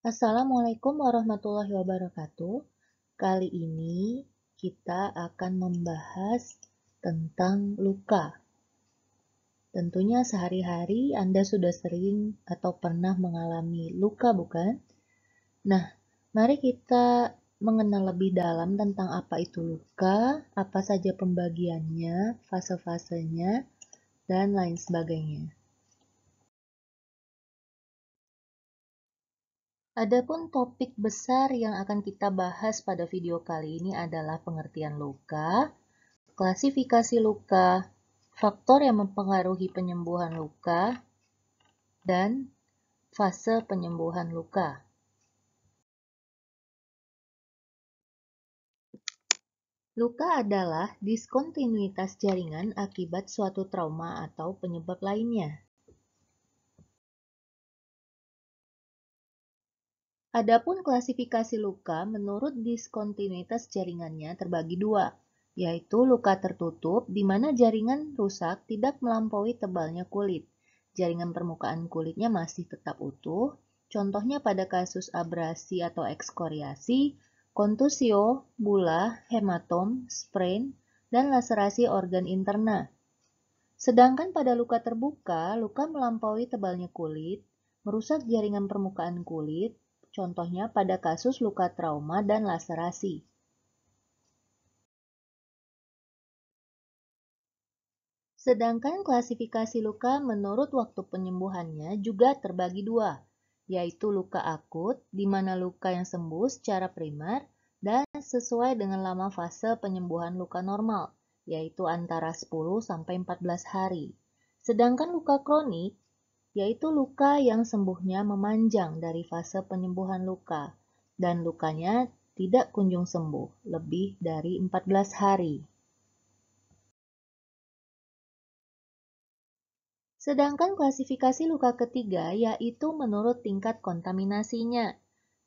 Assalamualaikum warahmatullahi wabarakatuh. Kali ini kita akan membahas tentang luka. Tentunya sehari-hari Anda sudah sering atau pernah mengalami luka, bukan? Nah, mari kita mengenal lebih dalam tentang apa itu luka, apa saja pembagiannya, fase-fasenya, dan lain sebagainya. Adapun topik besar yang akan kita bahas pada video kali ini adalah pengertian luka, klasifikasi luka, faktor yang mempengaruhi penyembuhan luka, dan fase penyembuhan luka. Luka adalah diskontinuitas jaringan akibat suatu trauma atau penyebab lainnya. Adapun klasifikasi luka menurut diskontinuitas jaringannya terbagi dua, yaitu luka tertutup di mana jaringan rusak tidak melampaui tebalnya kulit. Jaringan permukaan kulitnya masih tetap utuh, contohnya pada kasus abrasi atau ekskoriasi, kontusio, bulah, hematom, sprain, dan laserasi organ interna. Sedangkan pada luka terbuka, luka melampaui tebalnya kulit, merusak jaringan permukaan kulit, contohnya pada kasus luka trauma dan laserasi. Sedangkan klasifikasi luka menurut waktu penyembuhannya juga terbagi dua, yaitu luka akut, di mana luka yang sembuh secara primer, dan sesuai dengan lama fase penyembuhan luka normal, yaitu antara 10-14 hari. Sedangkan luka kronik, yaitu luka yang sembuhnya memanjang dari fase penyembuhan luka, dan lukanya tidak kunjung sembuh, lebih dari 14 hari. Sedangkan klasifikasi luka ketiga yaitu menurut tingkat kontaminasinya.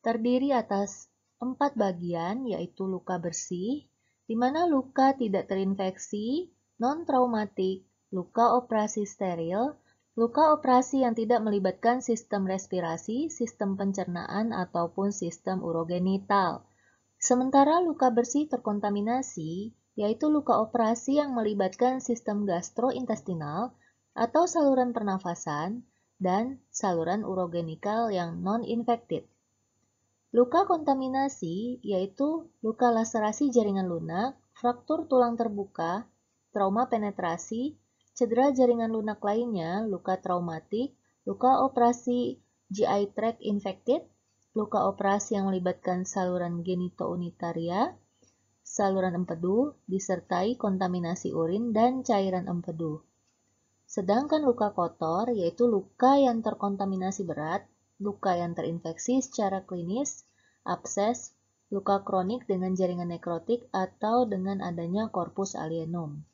Terdiri atas 4 bagian yaitu luka bersih, di mana luka tidak terinfeksi, non-traumatik, luka operasi steril, luka operasi yang tidak melibatkan sistem respirasi, sistem pencernaan, ataupun sistem urogenital. Sementara luka bersih terkontaminasi yaitu luka operasi yang melibatkan sistem gastrointestinal atau saluran pernafasan dan saluran urogenikal yang non-infected. Luka kontaminasi yaitu luka laserasi jaringan lunak, fraktur tulang terbuka, trauma penetrasi, cedera jaringan lunak lainnya, luka traumatik, luka operasi GI tract infected, luka operasi yang melibatkan saluran genitourinaria, saluran empedu, disertai kontaminasi urin dan cairan empedu. Sedangkan luka kotor yaitu luka yang terkontaminasi berat, luka yang terinfeksi secara klinis, abses, luka kronik dengan jaringan nekrotik, atau dengan adanya corpus alienum.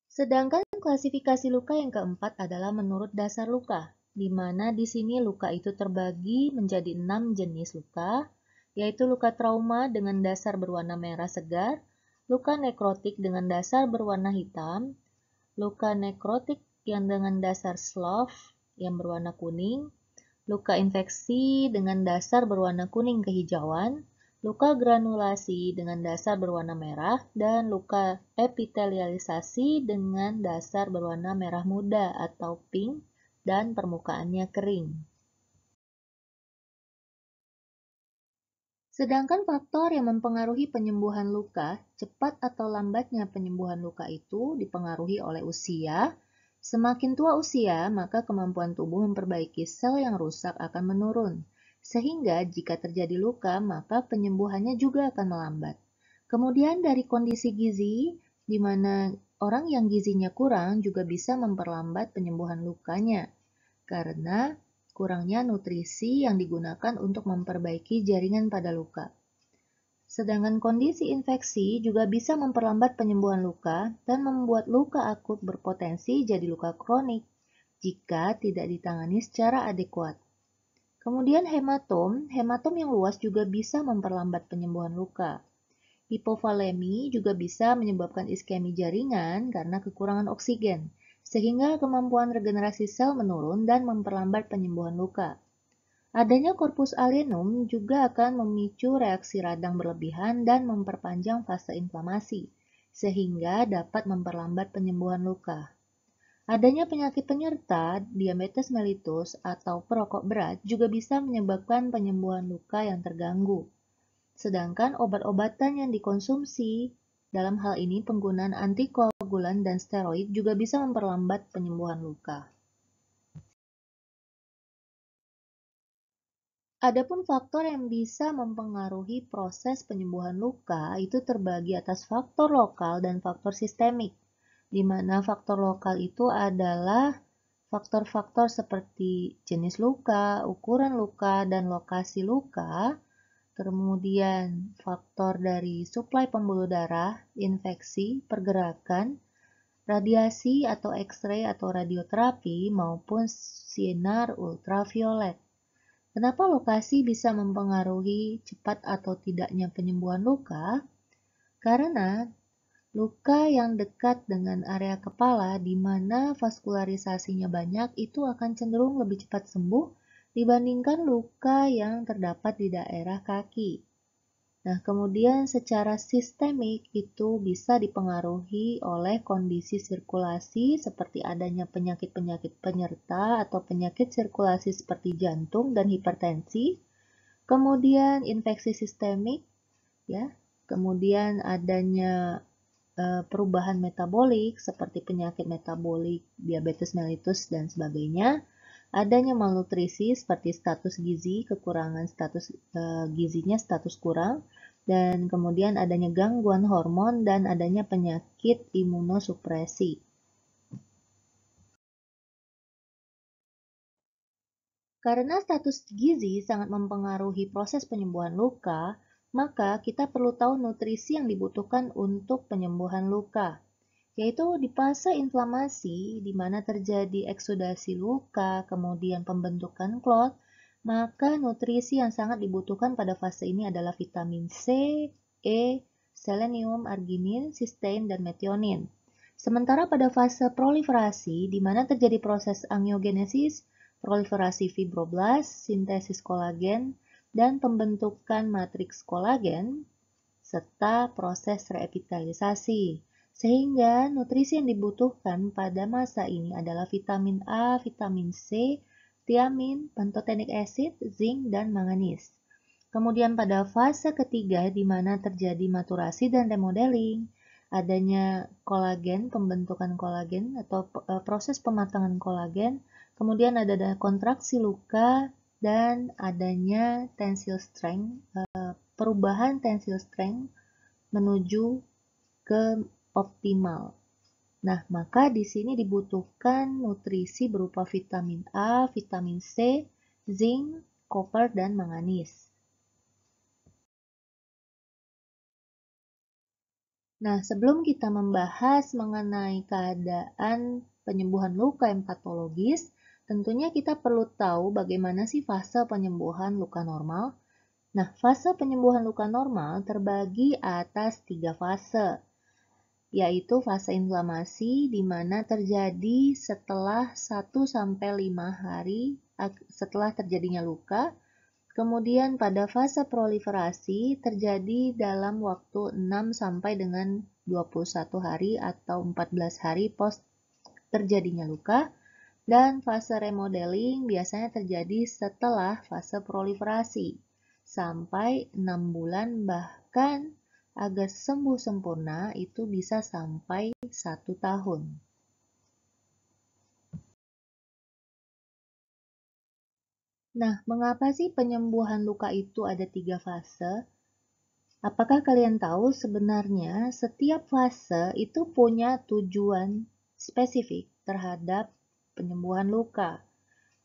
Sedangkan klasifikasi luka yang keempat adalah menurut dasar luka, di mana di sini luka itu terbagi menjadi 6 jenis luka, yaitu luka trauma dengan dasar berwarna merah segar, luka nekrotik dengan dasar berwarna hitam, luka nekrotik yang dengan dasar slough yang berwarna kuning, luka infeksi dengan dasar berwarna kuning kehijauan, luka granulasi dengan dasar berwarna merah, dan luka epitelialisasi dengan dasar berwarna merah muda atau pink dan permukaannya kering. Sedangkan faktor yang mempengaruhi penyembuhan luka, cepat atau lambatnya penyembuhan luka itu dipengaruhi oleh usia. Semakin tua usia, maka kemampuan tubuh memperbaiki sel yang rusak akan menurun. Sehingga jika terjadi luka, maka penyembuhannya juga akan melambat. Kemudian dari kondisi gizi, di mana orang yang gizinya kurang juga bisa memperlambat penyembuhan lukanya. Karena kurangnya nutrisi yang digunakan untuk memperbaiki jaringan pada luka. Sedangkan kondisi infeksi juga bisa memperlambat penyembuhan luka dan membuat luka akut berpotensi jadi luka kronik jika tidak ditangani secara adekuat. Kemudian hematom yang luas juga bisa memperlambat penyembuhan luka. Hipovolemi juga bisa menyebabkan iskemi jaringan karena kekurangan oksigen, sehingga kemampuan regenerasi sel menurun dan memperlambat penyembuhan luka. Adanya korpus alenum juga akan memicu reaksi radang berlebihan dan memperpanjang fase inflamasi, sehingga dapat memperlambat penyembuhan luka. Adanya penyakit penyerta, diabetes mellitus, atau perokok berat juga bisa menyebabkan penyembuhan luka yang terganggu. Sedangkan obat-obatan yang dikonsumsi, dalam hal ini penggunaan antikoagulan dan steroid juga bisa memperlambat penyembuhan luka. Adapun faktor yang bisa mempengaruhi proses penyembuhan luka itu terbagi atas faktor lokal dan faktor sistemik, di mana faktor lokal itu adalah faktor-faktor seperti jenis luka, ukuran luka, dan lokasi luka, kemudian faktor dari suplai pembuluh darah, infeksi, pergerakan, radiasi atau X-ray atau radioterapi, maupun sinar ultraviolet. Kenapa lokasi bisa mempengaruhi cepat atau tidaknya penyembuhan luka? Karena luka yang dekat dengan area kepala di mana vaskularisasinya banyak itu akan cenderung lebih cepat sembuh dibandingkan luka yang terdapat di daerah kaki. Nah, kemudian secara sistemik itu bisa dipengaruhi oleh kondisi sirkulasi seperti adanya penyakit-penyakit penyerta atau penyakit sirkulasi seperti jantung dan hipertensi, kemudian infeksi sistemik, ya, kemudian adanya perubahan metabolik seperti penyakit metabolik, diabetes mellitus, dan sebagainya, adanya malnutrisi seperti status gizi, kekurangan status gizinya status kurang, dan kemudian adanya gangguan hormon dan adanya penyakit imunosupresi. Karena status gizi sangat mempengaruhi proses penyembuhan luka, maka kita perlu tahu nutrisi yang dibutuhkan untuk penyembuhan luka, yaitu di fase inflamasi, di mana terjadi eksudasi luka, kemudian pembentukan klot, maka nutrisi yang sangat dibutuhkan pada fase ini adalah vitamin C, E, selenium, arginin, sistein, dan metionin. Sementara pada fase proliferasi, di mana terjadi proses angiogenesis, proliferasi fibroblast, sintesis kolagen, dan pembentukan matriks kolagen, serta proses reepitelisasi. Sehingga nutrisi yang dibutuhkan pada masa ini adalah vitamin A, vitamin C, tiamin, pantothenic acid, zinc, dan manganis. Kemudian pada fase ketiga di mana terjadi maturasi dan remodeling, adanya kolagen, pembentukan kolagen atau proses pematangan kolagen, kemudian ada kontraksi luka dan adanya tensile strength, perubahan tensile strength menuju ke optimal. Nah, maka di sini dibutuhkan nutrisi berupa vitamin A, vitamin C, zinc, koper, dan manganis. Nah, sebelum kita membahas mengenai keadaan penyembuhan luka yang patologis, tentunya kita perlu tahu bagaimana sih fase penyembuhan luka normal. Nah, fase penyembuhan luka normal terbagi atas 3 fase, yaitu fase inflamasi di mana terjadi setelah 1-5 hari setelah terjadinya luka. Kemudian pada fase proliferasi terjadi dalam waktu 6 sampai dengan 21 hari atau 14 hari pos terjadinya luka. Dan fase remodeling biasanya terjadi setelah fase proliferasi sampai 6 bulan, bahkan agar sembuh sempurna itu bisa sampai 1 tahun. Nah, mengapa sih penyembuhan luka itu ada 3 fase? Apakah kalian tahu sebenarnya setiap fase itu punya tujuan spesifik terhadap penyembuhan luka,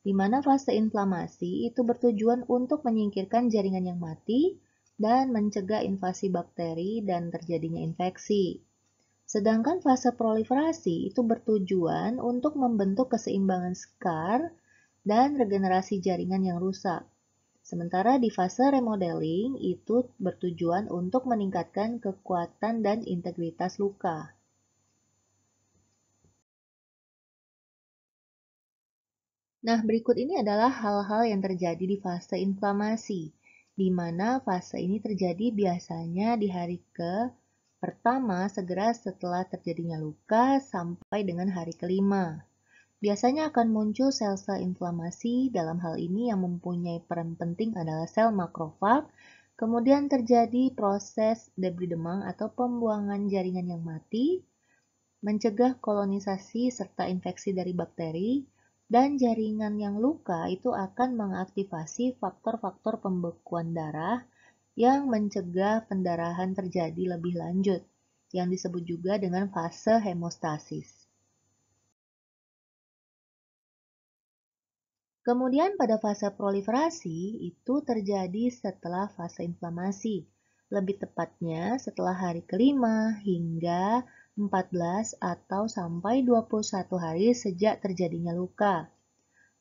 di mana fase inflamasi itu bertujuan untuk menyingkirkan jaringan yang mati dan mencegah invasi bakteri dan terjadinya infeksi. Sedangkan fase proliferasi itu bertujuan untuk membentuk keseimbangan skar dan regenerasi jaringan yang rusak. Sementara di fase remodeling itu bertujuan untuk meningkatkan kekuatan dan integritas luka. Nah, berikut ini adalah hal-hal yang terjadi di fase inflamasi, di mana fase ini terjadi biasanya di hari pertama segera setelah terjadinya luka sampai dengan hari kelima. Biasanya akan muncul sel-sel inflamasi, dalam hal ini yang mempunyai peran penting adalah sel makrofag. Kemudian terjadi proses debridement atau pembuangan jaringan yang mati, mencegah kolonisasi serta infeksi dari bakteri, dan jaringan yang luka itu akan mengaktifasi faktor-faktor pembekuan darah yang mencegah pendarahan terjadi lebih lanjut, yang disebut juga dengan fase hemostasis. Kemudian pada fase proliferasi itu terjadi setelah fase inflamasi, lebih tepatnya setelah hari kelima hingga 14 atau sampai 21 hari sejak terjadinya luka.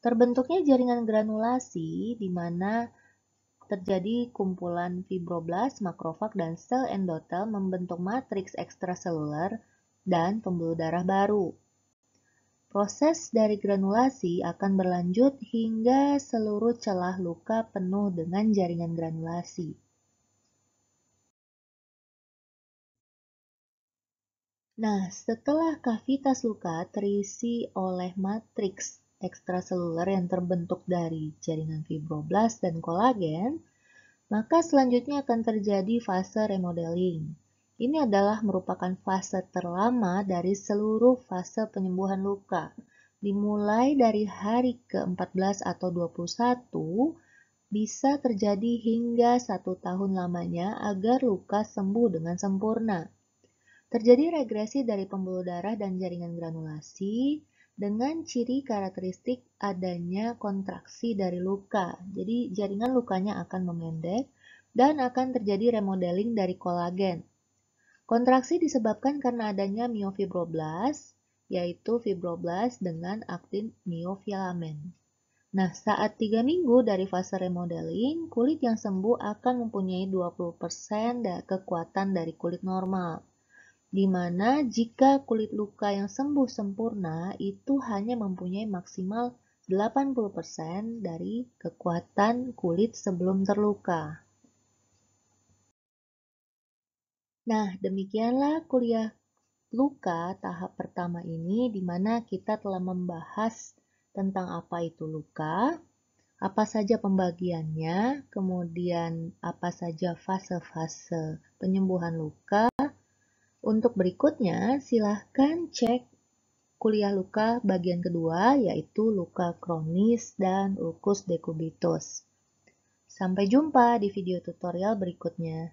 Terbentuknya jaringan granulasi di mana terjadi kumpulan fibroblast, makrofag, dan sel endotel membentuk matriks ekstraseluler dan pembuluh darah baru. Proses dari granulasi akan berlanjut hingga seluruh celah luka penuh dengan jaringan granulasi. Nah, setelah kavitas luka terisi oleh matriks ekstraseluler yang terbentuk dari jaringan fibroblast dan kolagen, maka selanjutnya akan terjadi fase remodeling. Ini adalah merupakan fase terlama dari seluruh fase penyembuhan luka. Dimulai dari hari ke-14 atau 21, bisa terjadi hingga 1 tahun lamanya agar luka sembuh dengan sempurna. Terjadi regresi dari pembuluh darah dan jaringan granulasi dengan ciri karakteristik adanya kontraksi dari luka. Jadi jaringan lukanya akan memendek dan akan terjadi remodeling dari kolagen. Kontraksi disebabkan karena adanya myofibroblas, yaitu fibroblast dengan aktin myofilament. Nah, saat 3 minggu dari fase remodeling, kulit yang sembuh akan mempunyai 20% kekuatan dari kulit normal. Di mana jika kulit luka yang sembuh sempurna itu hanya mempunyai maksimal 80% dari kekuatan kulit sebelum terluka. Nah, demikianlah kuliah luka tahap pertama ini di mana kita telah membahas tentang apa itu luka, apa saja pembagiannya, kemudian apa saja fase-fase penyembuhan luka. Untuk berikutnya, silahkan cek kuliah luka bagian kedua, yaitu luka kronis dan ulcus decubitus. Sampai jumpa di video tutorial berikutnya.